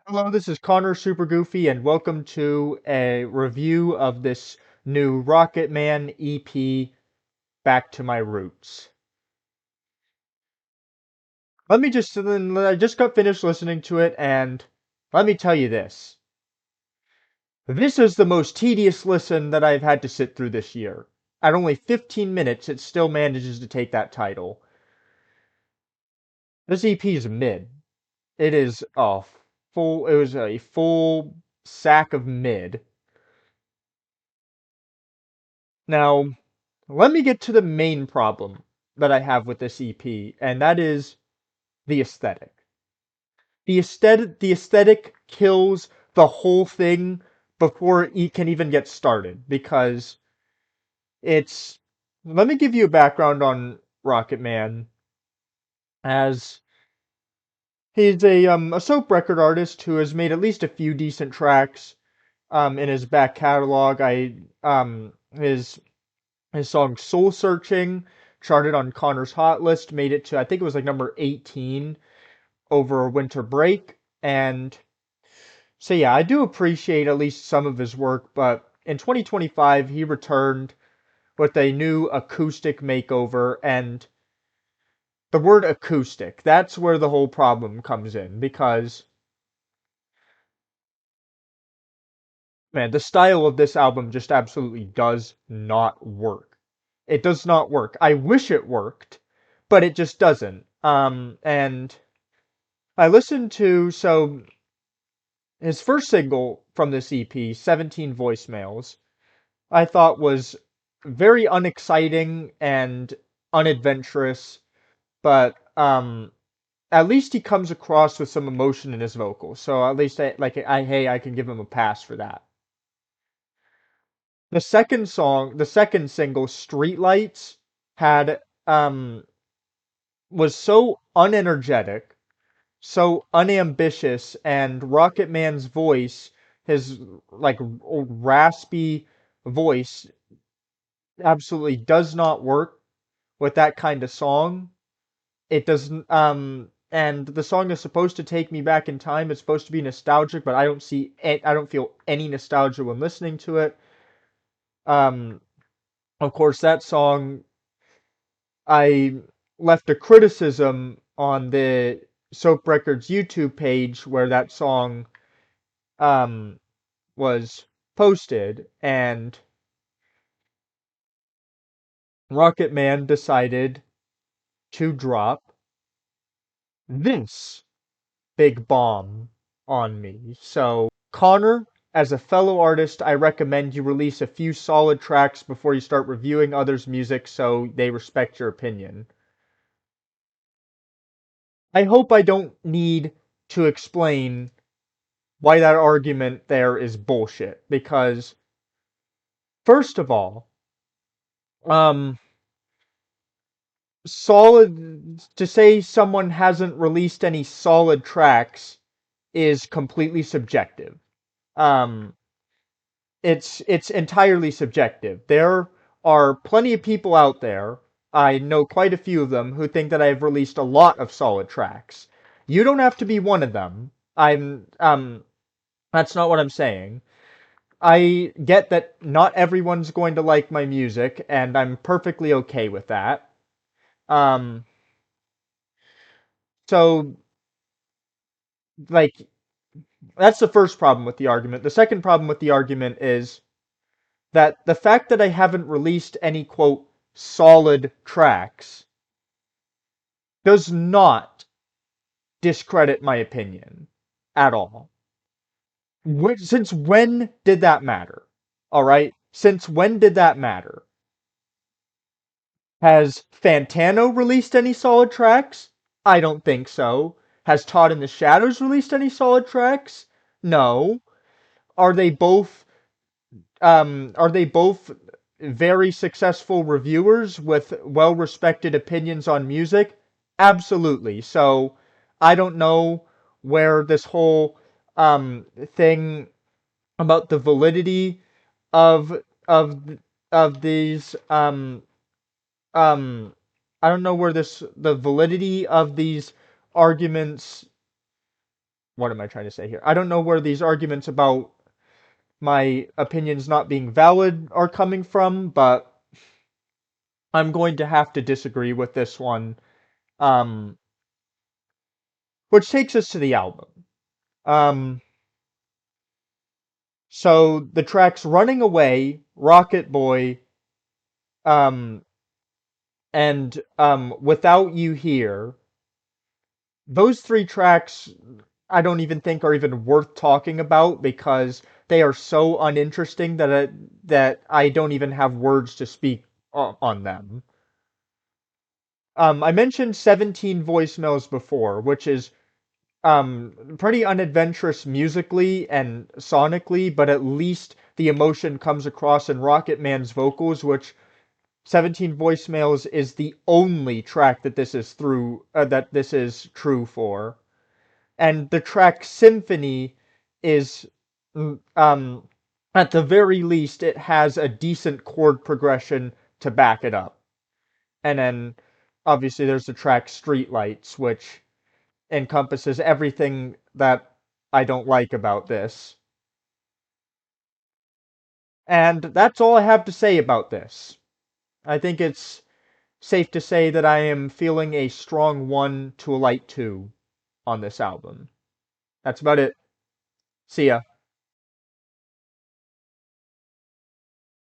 Hello, this is Connor Super Goofy, and welcome to a review of this new Rocket Man EP, Back to My Roots. I just got finished listening to it, and let me tell you this. This is the most tedious listen that I've had to sit through this year. At only 15 minutes, it still manages to take that title. This EP is mid. It was a full sack of mid. Now, let me get to the main problem that I have with this EP, and that is the aesthetic. The aesthetic kills the whole thing before it can even get started because it's let me give you a background on Rocket Man as he's a soap record artist who has made at least a few decent tracks in his back catalog. I his song Soul Searching charted on Connor's Hot List, made it to, I think it was like number 18 over winter break. And so, yeah, I do appreciate at least some of his work, but in 2025, he returned with a new acoustic makeover. And the word acoustic, that's where the whole problem comes in because, man, the style of this album just absolutely does not work. It does not work. I wish it worked, but it just doesn't. And I listened to his first single from this EP, 17 Voicemails, I thought was very unexciting and unadventurous, but at least he comes across with some emotion in his vocals. So at least I can give him a pass for that. The second single, Streetlights, had was so unenergetic, so unambitious, and Rocket Man's voice, his like raspy voice, absolutely does not work with that kind of song. It doesn't, and the song is supposed to take me back in time. It's supposed to be nostalgic, but I don't feel any nostalgia when listening to it. Um, of course, that song, I left a criticism on the Soap Records YouTube page where that song um was posted, and Rocket Man decided to drop this big bomb on me. So, Connor, as a fellow artist, I recommend you release a few solid tracks before you start reviewing others' music so they respect your opinion. I hope I don't need to explain why that argument there is bullshit because first of all, um solid to say someone hasn't released any solid tracks is completely subjective. Um, it's entirely subjective. There are plenty of people out there, I know quite a few of them, who think that I've released a lot of solid tracks. You don't have to be one of them. That's not what I'm saying. I get that not everyone's going to like my music, and I'm perfectly okay with that. Um, so like that's the first problem with the argument. The second problem with the argument is that the fact that I haven't released any quote solid tracks does not discredit my opinion at all. Since when did that matter? All right? Since when did that matter? Has Fantano released any solid tracks? I don't think so. Has Todd in the Shadows released any solid tracks? No. Are they both are they both very successful reviewers with well-respected opinions on music? Absolutely. So I don't know where this whole thing about the validity of of of these um I don't know where this the validity of these arguments what am I trying to say here? I don't know where these arguments about my opinions not being valid are coming from, but I'm going to have to disagree with this one. Um, which takes us to the album. Um, so the tracks Running Away, Rocket Boy, um, and Without You Here, those three tracks I don't even think are even worth talking about because they are so uninteresting that I don't even have words to speak on them. I mentioned 17 voicemails before, which is pretty unadventurous musically and sonically, but at least the emotion comes across in Rocket Man's vocals, which 17 voicemails is the only track that this is true for. And the track Symphony is um at the very least it has a decent chord progression to back it up. And then obviously there's the track Streetlights, which encompasses everything that I don't like about this. And that's all I have to say about this. I think it's safe to say that I am feeling a strong 1 to a light 2 on this album. That's about it. See ya.